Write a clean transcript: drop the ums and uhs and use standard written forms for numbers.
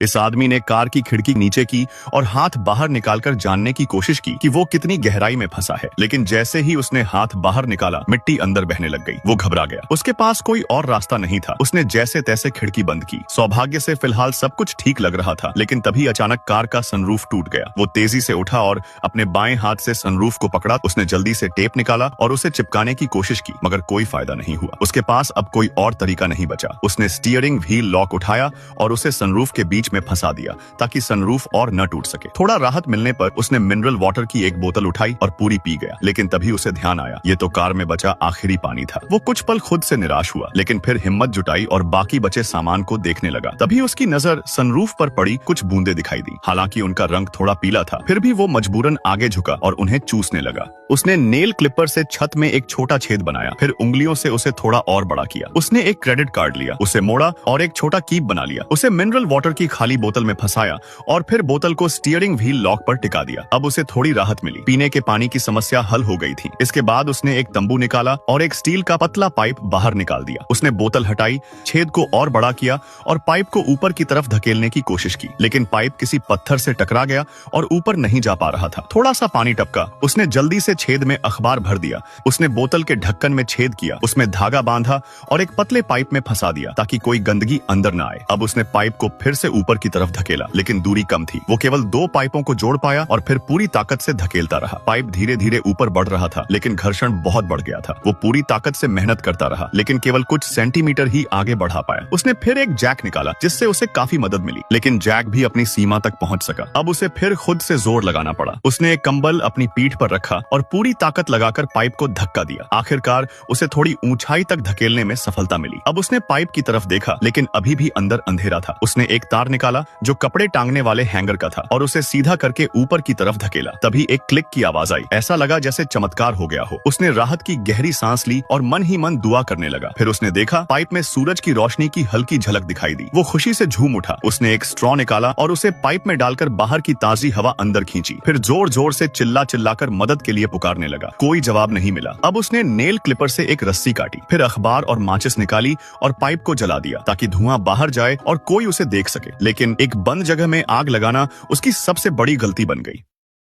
इस आदमी ने कार की खिड़की नीचे की और हाथ बाहर निकालकर जानने की कोशिश की कि वो कितनी गहराई में फंसा है, लेकिन जैसे ही उसने हाथ बाहर निकाला मिट्टी अंदर बहने लग गई। वो घबरा गया। उसके पास कोई और रास्ता नहीं था। उसने जैसे तैसे खिड़की बंद की। सौभाग्य से फिलहाल सब कुछ ठीक लग रहा था, लेकिन तभी अचानक कार का सनरूफ टूट गया। वो तेजी से उठा और अपने बाएं हाथ से सनरूफ को पकड़ा। उसने जल्दी से टेप निकाला और उसे चिपकाने की कोशिश की, मगर कोई फायदा नहीं हुआ। उसके पास अब कोई और तरीका नहीं बचा। उसने स्टीयरिंग व्हील लॉक उठाया और उसे सनरूफ के बीच में फंसा दिया ताकि सनरूफ और न टूट सके। थोड़ा राहत मिलने पर उसने मिनरल वाटर की एक बोतल उठाई और पूरी पी गया, लेकिन तभी उसे ध्यान आया ये तो कार में बचा आखिरी पानी था। वो कुछ पल खुद से निराश हुआ, लेकिन फिर हिम्मत जुटाई और बाकी बचे सामान को देखने लगा। तभी उसकी नजर सनरूफ पर पड़ी कुछ बूंदे दिखाई दी। हालांकि उनका रंग थोड़ा पीला था, फिर भी वो मजबूरन आगे झुका और उन्हें चूसने लगा। उसने नेल क्लिपर से छत में एक छोटा छेद बनाया, फिर उंगलियों से उसे थोड़ा और बड़ा किया। उसने एक क्रेडिट कार्ड लिया, उसे मोड़ा और एक छोटा कीप बना लिया। उसे मिनरल वाटर की खाली बोतल में फंसाया और फिर बोतल को स्टीयरिंग व्हील लॉक पर टिका दिया। अब उसे थोड़ी राहत मिली। पीने के पानी की समस्या हल हो गई थी। इसके बाद उसने एक तंबू निकाला और एक स्टील का पतला पाइप बाहर निकाल दिया। उसने बोतल हटाई, छेद को और बड़ा किया और पाइप को ऊपर की तरफ धकेलने की कोशिश की, लेकिन पाइप किसी पत्थर से टकरा गया और ऊपर नहीं जा पा रहा था। थोड़ा सा पानी टपका। उसने जल्दी से छेद में अखबार भर दिया। उसने बोतल के ढक्कन में छेद किया, उसमें धागा बांधा और एक पतले पाइप में फंसा दिया ताकि कोई गंदगी अंदर न आए। अब उसने पाइप को फिर से ऊपर की तरफ धकेला, लेकिन दूरी कम थी। वो केवल 2 पाइपों को जोड़ पाया और फिर पूरी ताकत से धकेलता रहा। पाइप धीरे धीरे ऊपर बढ़ रहा था, लेकिन घर्षण बहुत बढ़ गया था। वो पूरी ताकत से मेहनत करता रहा, लेकिन केवल कुछ सेंटीमीटर ही आगे बढ़ा पाया। उसने फिर एक जैक निकाला, जिससे उसे काफी मदद मिली, लेकिन जैक भी अपनी सीमा तक पहुंच सका। अब उसे फिर खुद से जोर लगाना पड़ा। उसने एक कंबल अपनी पीठ पर रखा और पूरी ताकत लगाकर पाइप को धक्का दिया। आखिरकार उसे थोड़ी ऊंचाई तक धकेलने में सफलता मिली। अब उसने पाइप की तरफ देखा, लेकिन अभी भी अंदर अंधेरा था। उसने एक तार निकाला जो कपड़े टांगने वाले हैंगर का था और उसे सीधा करके ऊपर की तरफ धकेला। तभी एक क्लिक की आवाज आई। ऐसा लगा जैसे चमत्कार हो गया हो। उसने राहत की गहरी सांस ली और मन ही मन दुआ करने लगा। फिर उसने देखा पाइप में सूरज की रोशनी की हल्की झलक दिखाई दी। वो खुशी से झूम उठा। उसने एक स्ट्रॉ निकाला और उसे पाइप में डालकर बाहर की ताजी हवा अंदर खींची। फिर जोर जोर से चिल्ला चिल्लाकर मदद के लिए पुकारने लगा। कोई जवाब नहीं मिला। अब उसने नेल क्लिपर से एक रस्सी काटी, फिर अखबार और माचिस निकाली और पाइप को जला दिया ताकि धुआं बाहर जाए और कोई उसे देख सके। लेकिन एक बंद जगह में आग लगाना उसकी सबसे बड़ी गलती बन गई।